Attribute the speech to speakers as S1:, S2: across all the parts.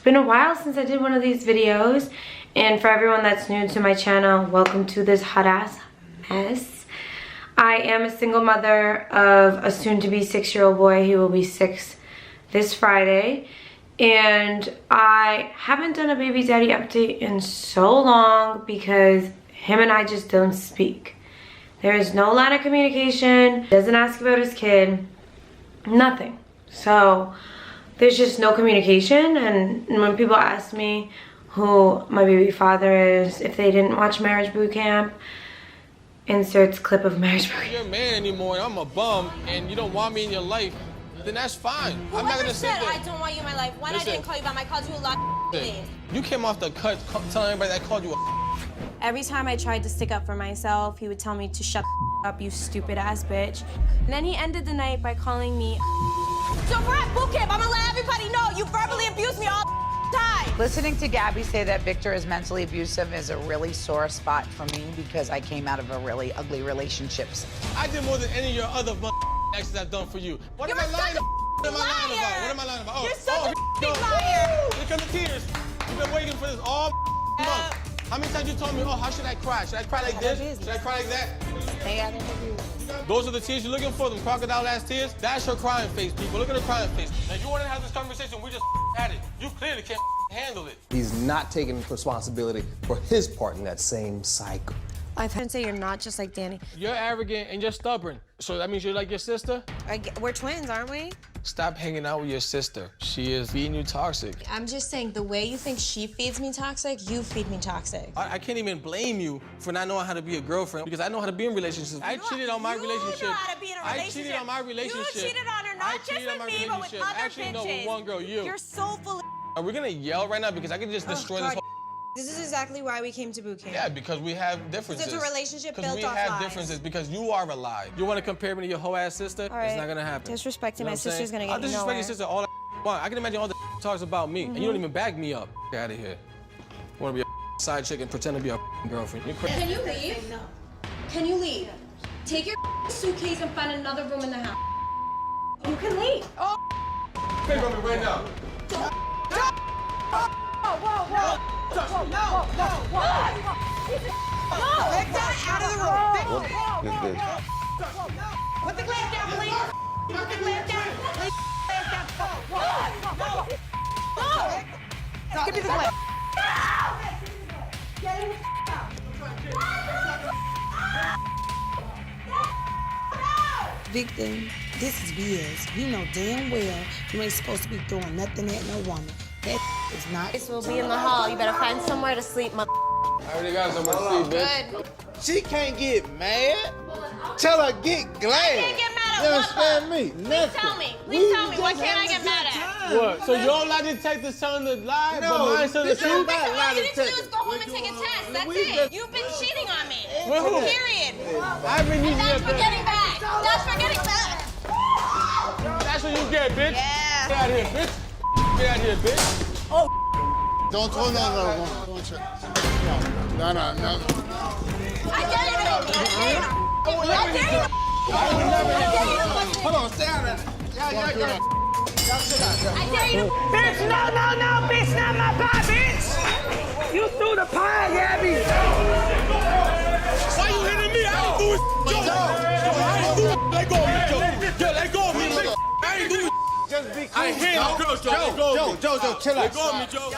S1: been a while since I did one of these videos, and for everyone that's new to my channel, welcome to this hot ass mess. I am a single mother of a soon-to-be 6-year-old boy. He will be 6 this Friday, and I haven't done a baby daddy update in so long because him and I just don't speak. There is no line of communication, doesn't ask about his kid, nothing. So there's just no communication, and when people ask me who my baby father is, if they didn't watch Marriage Boot Camp, inserts clip of Marriage Boot Camp.
S2: You're a man anymore, and I'm a bum, and you don't want me in your life, then that's fine.
S3: Whoever
S2: I'm not gonna sit
S3: said
S2: there.
S3: I don't want you in my life, when
S2: Listen.
S3: I didn't call you back, I called you a lot of things.
S2: You came off the cut telling everybody that I called you a
S3: Every time I tried to stick up for myself, he would tell me to shut the up, you stupid ass bitch. And then he ended the night by calling me. So we're at boot camp, I'm gonna let everybody know you verbally abused me all the time.
S4: Listening to Gabby say that Victor is mentally abusive is a really sore spot for me because I came out of a really ugly relationship.
S2: I did more than any of your other actions I've done for you. What am I lying about? What am I lying about? What am I lying about?
S3: You're such a liar.
S2: Here come the tears. You've been waiting for this all month. How many times you told me, oh, how should I cry? Should I cry like this? Should I cry like that?
S4: Stay out of the view.
S2: Those are the tears you're looking for, them crocodile-ass tears. That's her crying face, people. Look at her crying face. Now, if you want to have this conversation, we just had it. You clearly can't handle it.
S5: He's not taking responsibility for his part in that same cycle.
S3: I've heard say you're not just like Danny.
S2: You're arrogant and you're stubborn. So that means you're like your sister?
S3: We're twins, aren't we?
S2: Stop hanging out with your sister. She is feeding you toxic.
S3: I'm just saying, the way you think she feeds me toxic, you feed me toxic.
S2: I can't even blame you for not knowing how to be a girlfriend because I know how to be in relationships. I cheated on my relationship.
S3: You know how to be in a relationship.
S2: I cheated on my relationship.
S3: You cheated on her, not just with me, but with other
S2: Actually, no, with one girl, you.
S3: You're so full of.
S2: Are we gonna yell right now? Because I could just destroy this whole.
S3: This is exactly why we came to boot camp.
S2: Yeah, because we have differences.
S3: It's a relationship built off
S2: Because we have
S3: lies.
S2: differences. Because you are a lie. You want to compare me to your whole ass sister?
S3: All right.
S2: It's not gonna happen.
S3: Disrespecting
S2: You know
S3: my
S2: what I'm
S3: sister's
S2: saying?
S3: gonna get
S2: I'll
S3: you
S2: disrespect
S3: nowhere.
S2: your sister all that. Wow, I can imagine all the talks about me, and you don't even back me up. Get out of here. You want to be a side chick and pretend to be a girlfriend? You're crazy.
S6: Can you leave? No. Can you leave? Take your suitcase and find another room in the house. You can leave.
S2: Oh, pay for me right now.
S3: Out of the room. Put the glass down, please. Put the glass down. Please. Give me the glass.
S7: Victor, this is BS. You know damn well you ain't supposed to be throwing nothing at no woman. That is not.
S3: This will be in the hall. You better find somewhere to sleep,
S2: I already got somewhere to sleep, bitch.
S3: Good.
S8: She can't get mad. Tell her get glad.
S3: I can't get mad at
S8: You
S3: what,
S8: understand me?
S3: Please tell me. Please tell me. What can I get mad at?
S2: What? So your lie detector's telling the lie,
S8: No,
S2: but mine's telling the
S8: this ain't
S2: truth?
S8: about lie
S3: All you need to do is
S8: detector.
S3: go home and take a test. That's
S8: We
S3: it.
S8: just-
S3: You've been cheating on me.
S2: With who?
S3: Period.
S2: I've been using
S3: That's
S2: your
S3: for getting back. That's for getting back.
S2: That's what you get, bitch.
S3: Yeah.
S2: Get out of here, bitch. Get out of here, bitch.
S8: Don't throw no. No.
S3: I dare you to hit me. I dare you.
S8: Hold on, stay out of that. Yeah.
S3: I dare you to.
S9: Bitch, no, bitch, not my pie, bitch! You threw the pie, Gabby!
S2: Why you hitting me? I ain't doing Let go of me, Joe. Yo, let go of me. I ain't doing
S8: Just be cool.
S2: I ain't hitting no girls, Joe. Let go of me.
S8: Joe, chill out.
S2: Let go of me, Joe.
S3: 2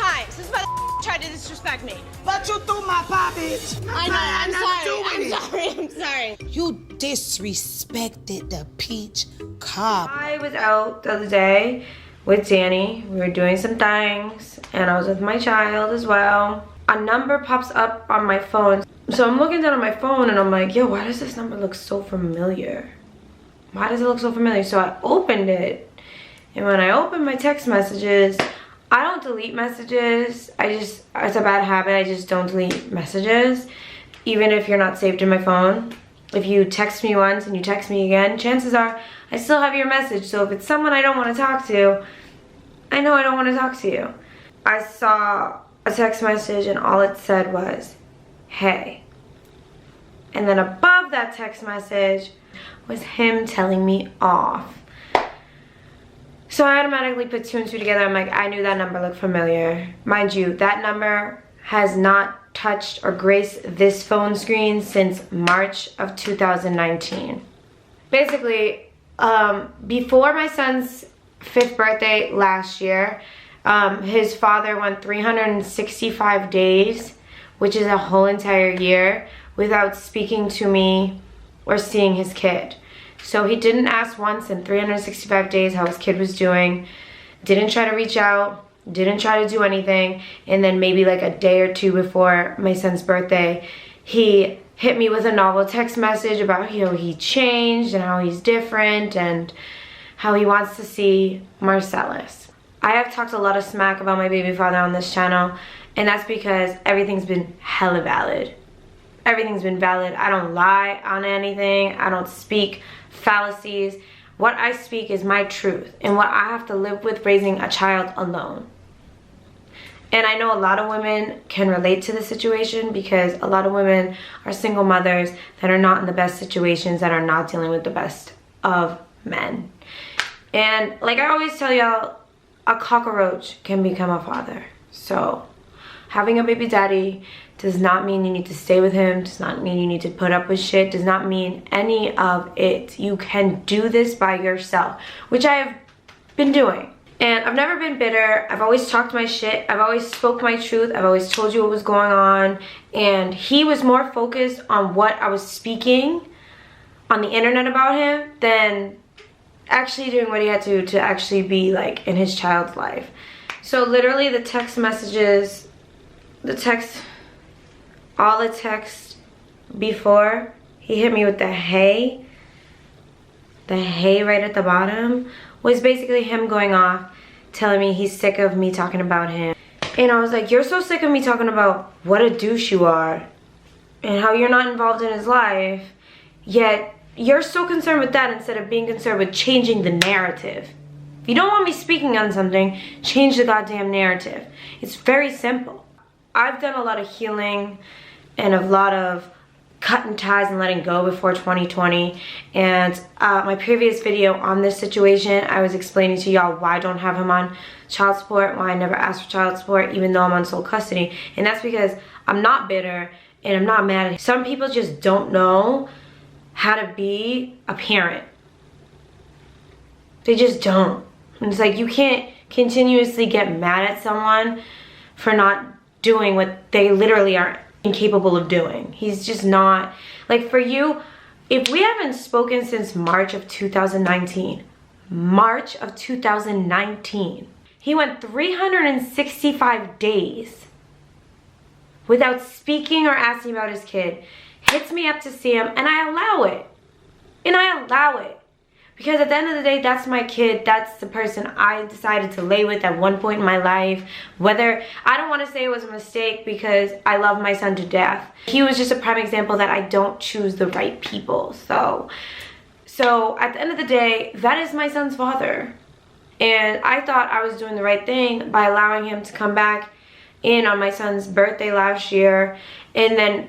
S3: times. This mother tried to disrespect me.
S9: But you threw my pie, bitch!
S3: I'm sorry.
S7: You disrespected the peach cobb.
S1: I was out the other day with Danny. We were doing some things, and I was with my child as well. A number pops up on my phone. So I'm looking down at my phone and I'm like, yo, why does this number look so familiar? Why does it look so familiar? So I opened it, and when I opened my text messages, I don't delete messages. It's a bad habit. I just don't delete messages, even if you're not saved in my phone. If you text me once and you text me again, chances are I still have your message. So if it's someone I don't want to talk to, I know I don't want to talk to you. I saw a text message and all it said was, hey. And then above that text message was him telling me off. So I automatically put 2 and 2 together. I'm like, I knew that number looked familiar. Mind you, that number has not touched or graced this phone screen since March of 2019. Basically, before my son's 5th birthday last year, his father went 365 days, which is a whole entire year, without speaking to me or seeing his kid. So he didn't ask once in 365 days how his kid was doing, didn't try to reach out, didn't try to do anything, and then maybe like a day or 2 before my son's birthday, he hit me with a novel text message about how he changed and how he's different and how he wants to see Marcellus. I have talked a lot of smack about my baby father on this channel, and that's because everything's been hella valid. Everything's been valid. I don't lie on anything. I don't speak fallacies. What I speak is my truth and what I have to live with raising a child alone. And I know a lot of women can relate to the situation because a lot of women are single mothers that are not in the best situations, that are not dealing with the best of men. And like I always tell y'all, a cockroach can become a father. So having a baby daddy does not mean you need to stay with him, does not mean you need to put up with shit, does not mean any of it. You can do this by yourself, which I have been doing. And I've never been bitter. I've always talked my shit. I've always spoke my truth. I've always told you what was going on. And he was more focused on what I was speaking on the internet about him than actually doing what he had to actually be like in his child's life. So literally the text messages, all the text before, he hit me with the hey right at the bottom, was basically him going off, telling me he's sick of me talking about him. And I was like, you're so sick of me talking about what a douche you are and how you're not involved in his life, yet you're so concerned with that instead of being concerned with changing the narrative. If you don't want me speaking on something, change the goddamn narrative. It's very simple. I've done a lot of healing and a lot of cutting ties and letting go before 2020. And my previous video on this situation, I was explaining to y'all why I don't have him on child support, why I never asked for child support even though I'm on sole custody. And that's because I'm not bitter and I'm not mad at him. Some people just don't know how to be a parent. They just don't. And it's like you can't continuously get mad at someone for not doing what they literally are incapable of doing. He's just not, like for you, if we haven't spoken since March of 2019, he went 365 days without speaking or asking about his kid, hits me up to see him, and I allow it. Because at the end of the day, that's my kid. That's the person I decided to lay with at one point in my life. Whether, I don't want to say it was a mistake because I love my son to death. He was just a prime example that I don't choose the right people. So at the end of the day, that is my son's father. And I thought I was doing the right thing by allowing him to come back in on my son's birthday last year. And then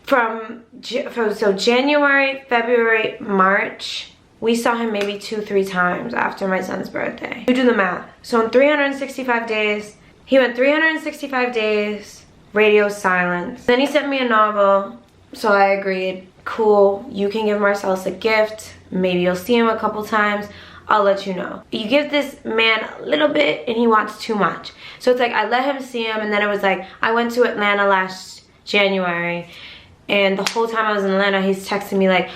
S1: so January, February, March, we saw him maybe 2-3 times after my son's birthday. You do the math. So in 365 days, he went 365 days, radio silence. Then he sent me a novel, so I agreed. Cool, you can give Marcellus a gift. Maybe you'll see him a couple times. I'll let you know. You give this man a little bit and he wants too much. So it's like I let him see him, and then it was like I went to Atlanta last January, and the whole time I was in Atlanta, he's texting me like,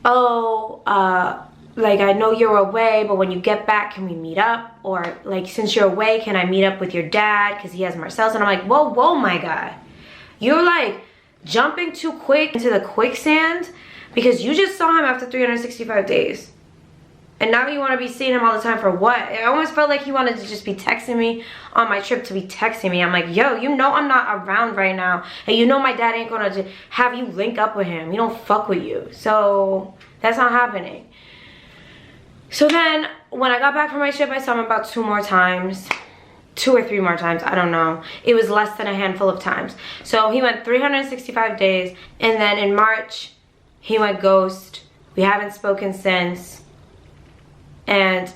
S1: oh, like I know you're away, but when you get back, can we meet up? Or like, since you're away, can I meet up with your dad? Because he has Marcellus. And I'm like, whoa, my guy. You're like jumping too quick into the quicksand because you just saw him after 365 days. And now you want to be seeing him all the time for what? I almost felt like he wanted to just be texting me on my trip to be texting me. I'm like, yo, you know I'm not around right now. And you know my dad ain't going to have you link up with him. He don't fuck with you. So that's not happening. So then when I got back from my trip, I saw him about 2 or 3 more times. I don't know. It was less than a handful of times. So he went 365 days. And then in March, he went ghost. We haven't spoken since. And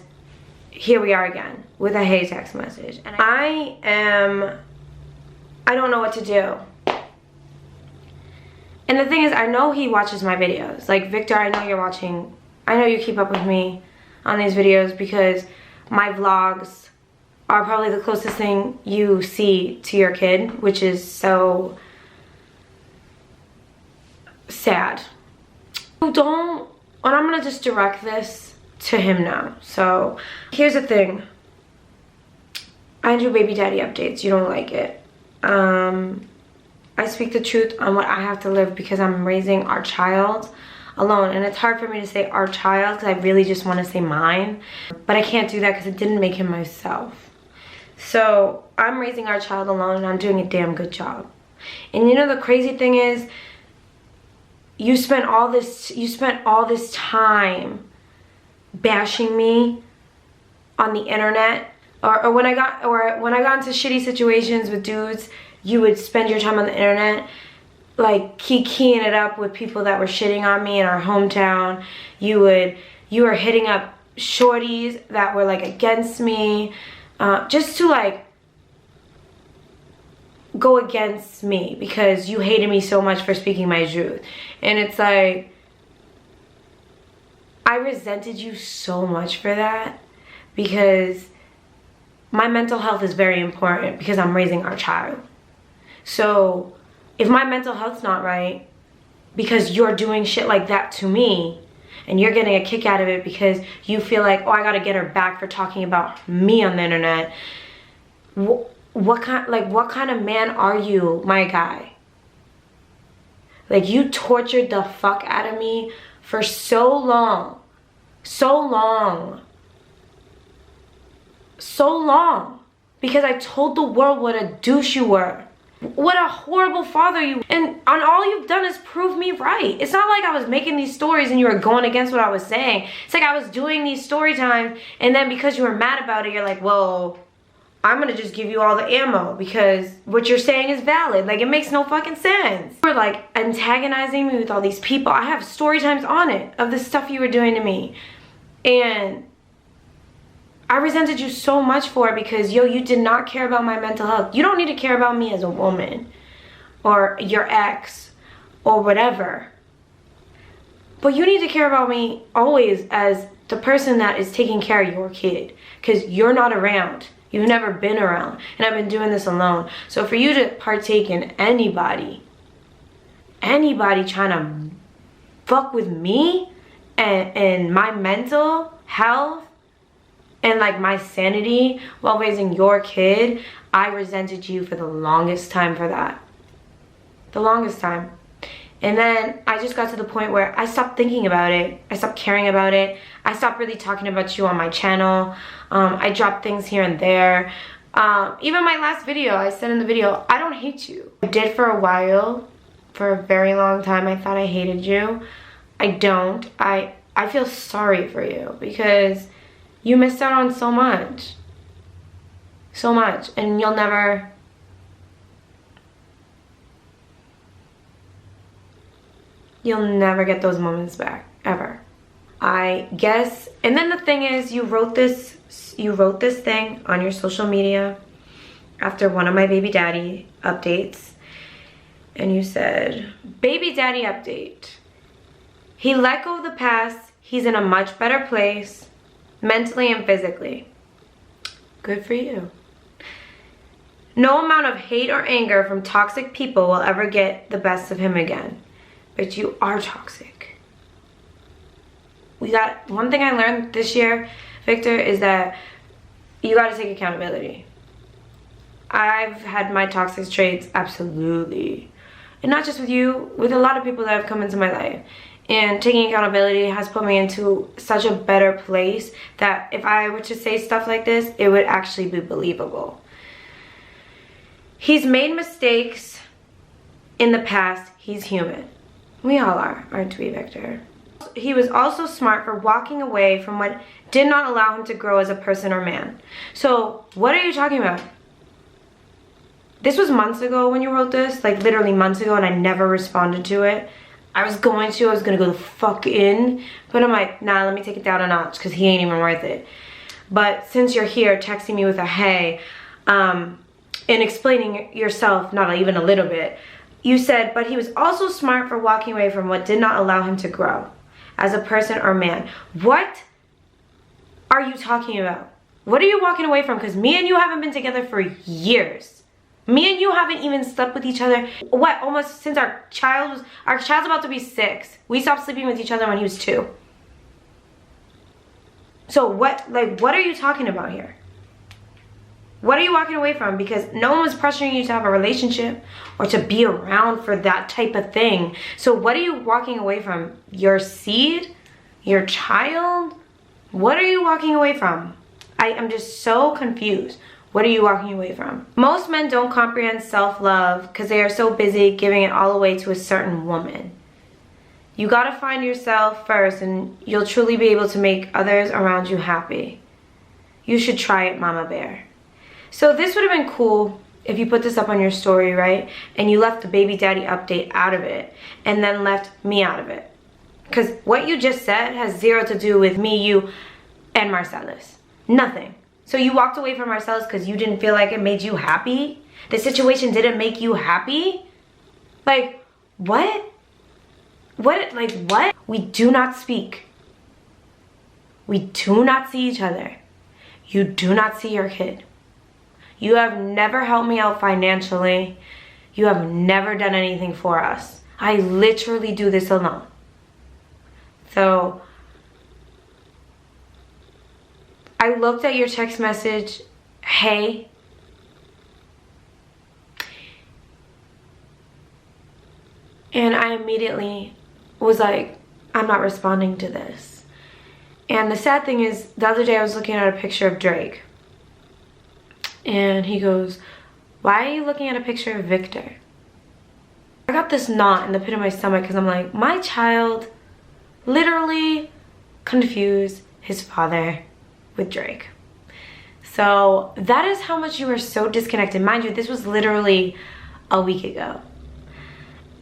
S1: here we are again with a hey text message. And I don't know what to do. And the thing is, I know he watches my videos. Like, Victor, I know you're watching. I know you keep up with me on these videos because my vlogs are probably the closest thing you see to your kid, which is so sad. And I'm gonna just direct this to him now. So here's the thing. I do baby daddy updates. You don't like it. I speak the truth on what I have to live because I'm raising our child alone. And it's hard for me to say our child because I really just want to say mine. But I can't do that because it didn't make him myself. So I'm raising our child alone and I'm doing a damn good job. And you know the crazy thing is, you spent all this time bashing me on the internet, or when I got into shitty situations with dudes, you would spend your time on the internet like keying it up with people that were shitting on me in our hometown. You were hitting up shorties that were like against me, just to like go against me because you hated me so much for speaking my truth. And it's like, I resented you so much for that because my mental health is very important because I'm raising our child. So if my mental health's not right because you're doing shit like that to me and you're getting a kick out of it because you feel like, oh, I gotta get her back for talking about me on the internet, what kind of man are you, my guy? Like, you tortured the fuck out of me for so long because I told the world what a douche you were. What a horrible father you, and all you've done is prove me right. It's not like I was making these stories and you were going against what I was saying. It's like I was doing these story times and then because you were mad about it, you're like, well, I'm gonna just give you all the ammo because what you're saying is valid. Like, it makes no fucking sense. You were like antagonizing me with all these people. I have story times on it of the stuff you were doing to me. And I resented you so much for it because, yo, you did not care about my mental health. You don't need to care about me as a woman or your ex or whatever. But you need to care about me always as the person that is taking care of your kid because you're not around. You've never been around. And I've been doing this alone. So for you to partake in anybody trying to fuck with me and my mental health and like my sanity while raising your kid, I resented you for the longest time for that. The longest time. And then I just got to the point where I stopped thinking about it. I stopped caring about it. I stopped really talking about you on my channel. I dropped things here and there. Even my last video, I said in the video, I don't hate you. I did for a while. For a very long time, I thought I hated you. I don't. I feel sorry for you because you missed out on so much. So much. And you'll never get those moments back, ever. I guess. And then the thing is, you wrote this thing on your social media after one of my baby daddy updates. And you said, baby daddy update. He let go of the past. He's in a much better place, mentally and physically. Good for you. No amount of hate or anger from toxic people will ever get the best of him again. But you are toxic. One thing I learned this year, Victor, is that you gotta take accountability. I've had my toxic traits, absolutely. And not just with you, with a lot of people that have come into my life. And taking accountability has put me into such a better place that if I were to say stuff like this, it would actually be believable. He's made mistakes in the past. He's human. We all are, aren't we, Victor? He was also smart for walking away from what did not allow him to grow as a person or man. So, what are you talking about? This was months ago when you wrote this, like literally months ago, and I never responded to it. I was gonna go the fuck in, but I'm like, nah, let me take it down a notch because he ain't even worth it. But since you're here texting me with a hey, and explaining yourself, not even a little bit, you said, but he was also smart for walking away from what did not allow him to grow as a person or man. What are you talking about? What are you walking away from? Because me and you haven't been together for years. Me and you haven't even slept with each other, what, almost since our child's about to be 6. We stopped sleeping with each other when he was 2. So what are you talking about here? What are you walking away from? Because no one was pressuring you to have a relationship or to be around for that type of thing. So what are you walking away from? Your seed? Your child? What are you walking away from? I'm just so confused. What are you walking away from? Most men don't comprehend self-love because they are so busy giving it all away to a certain woman. You gotta find yourself first and you'll truly be able to make others around you happy. You should try it, Mama Bear. So this would have been cool if you put this up on your story, right? And you left the baby daddy update out of it and then left me out of it. Because what you just said has zero to do with me, you, and Marcellus. Nothing. So you walked away from Marcellus because you didn't feel like it made you happy? The situation didn't make you happy? Like, what? What? We do not speak. We do not see each other. You do not see your kid. You have never helped me out financially. You have never done anything for us. I literally do this alone. So, I looked at your text message, hey. And I immediately was like, I'm not responding to this. And the sad thing is, the other day I was looking at a picture of Drake. And he goes, why are you looking at a picture of Victor? I got this knot in the pit of my stomach because I'm like, my child literally confused his father with Drake. So that is how much you were so disconnected. Mind you, this was literally a week ago.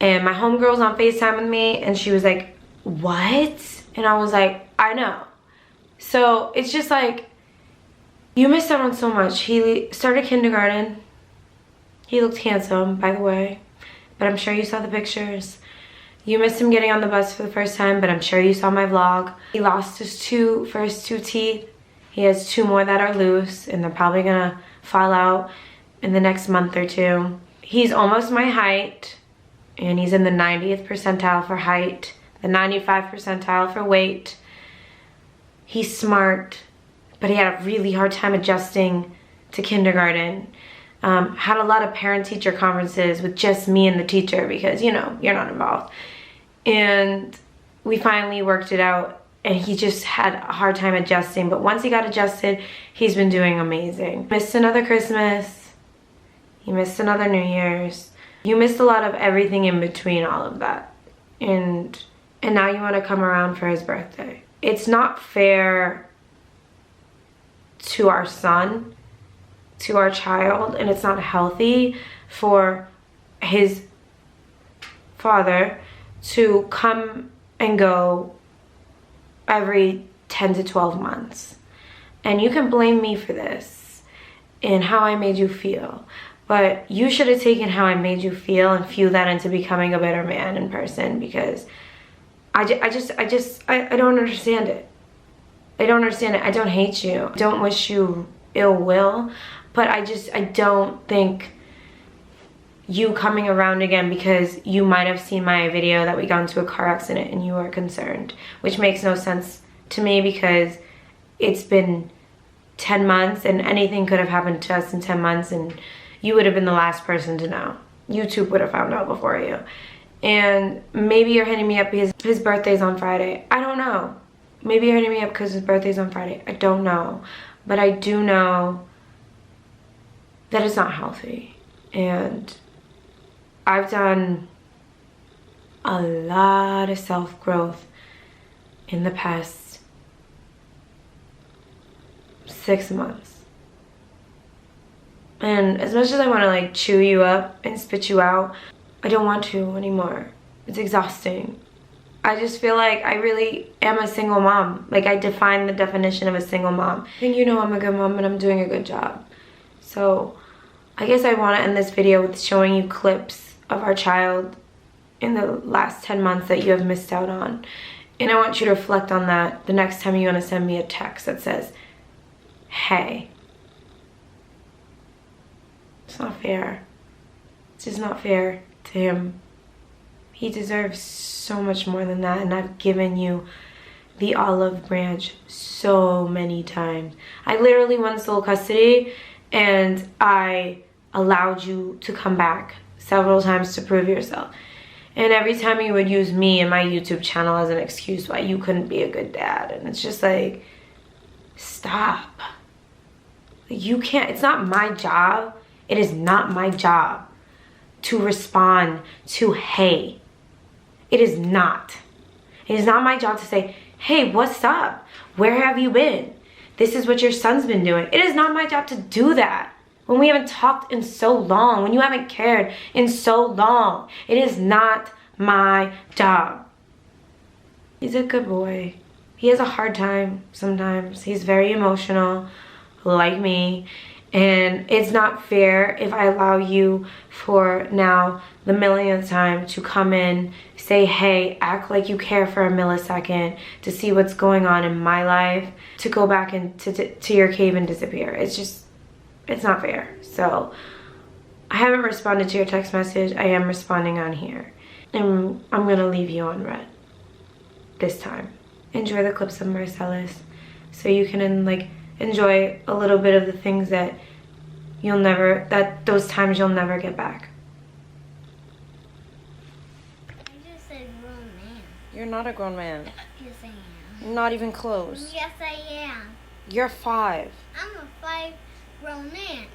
S1: And my homegirl was on FaceTime with me and she was like, what? And I was like, I know. So it's just like, you missed out on so much. He started kindergarten. He looked handsome, by the way, but I'm sure you saw the pictures. You missed him getting on the bus for the first time, but I'm sure you saw my vlog. He lost his first two teeth. He has 2 more that are loose, and they're probably gonna fall out in the next month or 2. He's almost my height, and he's in the 90th percentile for height, the 95th percentile for weight. He's smart, but he had a really hard time adjusting to kindergarten. Had a lot of parent-teacher conferences with just me and the teacher because, you know, you're not involved. And we finally worked it out, and he just had a hard time adjusting. But once he got adjusted, he's been doing amazing. Missed another Christmas. He missed another New Year's. You missed a lot of everything in between all of that. And now you want to come around for his birthday. It's not fair to our son, to our child, and it's not healthy for his father to come and go every 10 to 12 months. And you can blame me for this and how I made you feel, but you should have taken how I made you feel and fueled that into becoming a better man in person, because I don't understand it. I don't understand it. I don't hate you. I don't wish you ill will, but I don't think you coming around again because you might have seen my video that we got into a car accident and you were concerned, which makes no sense to me because it's been 10 months and anything could have happened to us in 10 months and you would have been the last person to know. YouTube would have found out before you. And maybe you're hitting me up because his birthday's on Friday. I don't know. Maybe you're hitting me up because his birthday's on Friday. I don't know. But I do know that it's not healthy. And I've done a lot of self-growth in the past 6 months. And as much as I want to like chew you up and spit you out, I don't want to anymore. It's exhausting. I just feel like I really am a single mom. Like, I define the definition of a single mom. I think you know I'm a good mom and I'm doing a good job. So I guess I want to end this video with showing you clips of our child in the last 10 months that you have missed out on. And I want you to reflect on that the next time you want to send me a text that says, hey. It's not fair. It's just not fair to him. He deserves so much more than that, and I've given you the olive branch so many times. I literally won sole custody, and I allowed you to come back several times to prove yourself. And every time you would use me and my YouTube channel as an excuse why you couldn't be a good dad. And it's just like, stop. You can't, it's not my job. It is not my job to respond to hey. It is not. It is not my job to say, hey, what's up? Where have you been? This is what your son's been doing. It is not my job to do that when we haven't talked in so long, when you haven't cared in so long. It is not my job. He's a good boy. He has a hard time sometimes. He's very emotional, like me. And it's not fair if I allow you for now the millionth time to come in, say hey, act like you care for a millisecond to see what's going on in my life, to go back into your cave and disappear. It's just, it's not fair. So I haven't responded to your text message. I am responding on here. And I'm gonna leave you on red this time. Enjoy the clips of Marcellus so you can like enjoy a little bit of the things that you'll never, those times you'll never get back.
S10: I just said grown man.
S1: You're not a grown man.
S10: Yes, I am.
S1: Not even close.
S10: Yes, I am.
S1: You're 5.
S10: I'm a 5 grown man.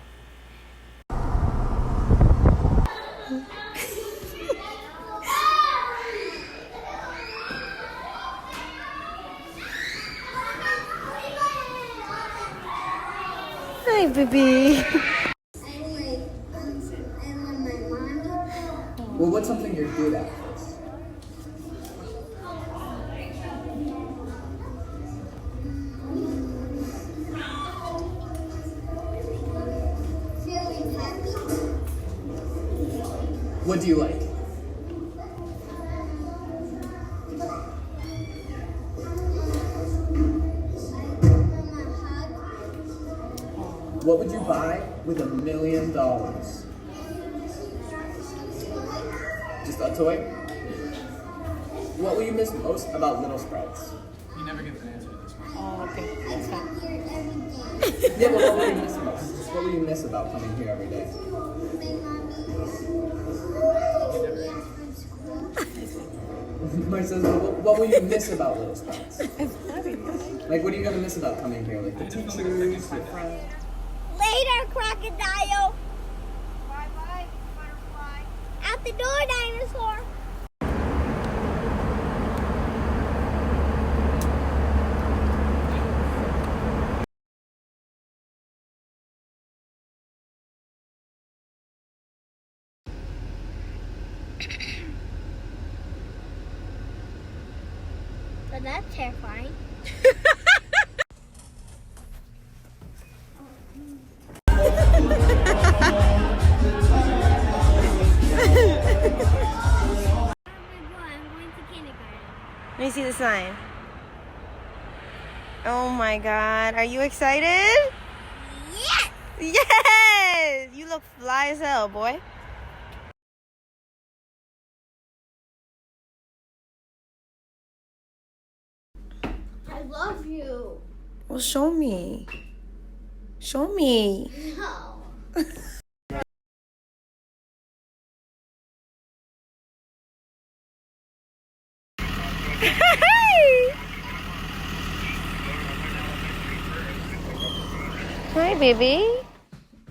S1: Hi, baby.
S11: Well, what's something you're good at? What do you like? What would you buy with $1 million? Just a toy? What will you miss most about Little Sprouts?
S12: You never get the answer to this one.
S11: Oh, okay. That's fine. Yeah, but what will you miss most? What will you miss about coming here every day? Says, what will you miss about Little Sprouts? Like, what are you going to miss about coming here? Like, the teachers, your friends?
S10: Later, crocodile. Bye-bye, butterfly. Out the door, dinosaur. So that's terrifying.
S3: Let me see the sign. Oh my God, are you excited?
S10: Yes!
S3: Yes! You look fly as hell, boy.
S10: I love you.
S1: Well, show me. Show me.
S10: No.
S3: Hi, baby.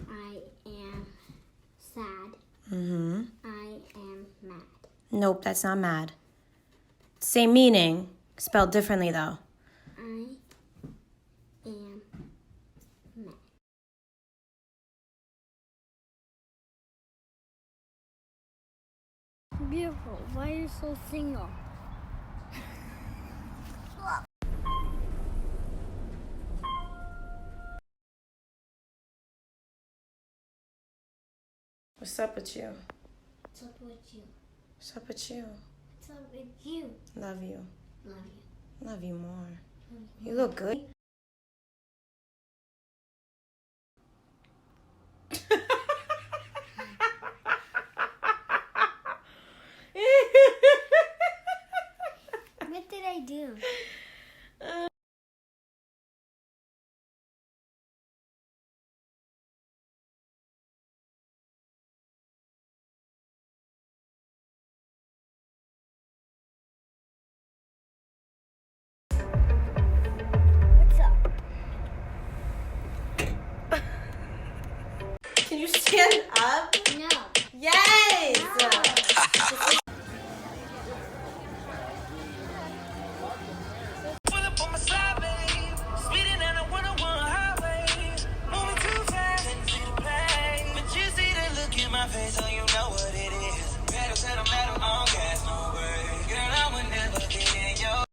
S10: I am sad.
S1: Mm-hmm.
S10: I am mad.
S1: Nope, that's not mad. Same meaning, spelled differently though.
S10: I am mad. Beautiful. Why are you so single?
S1: What's up with you?
S10: What's up with you?
S1: What's up with you?
S10: What's up with you?
S1: Love you.
S10: Love you.
S1: Love you more. You look good.
S10: What did I do? What's up?
S3: Can you stand up?
S10: No.
S3: Yes!
S10: No.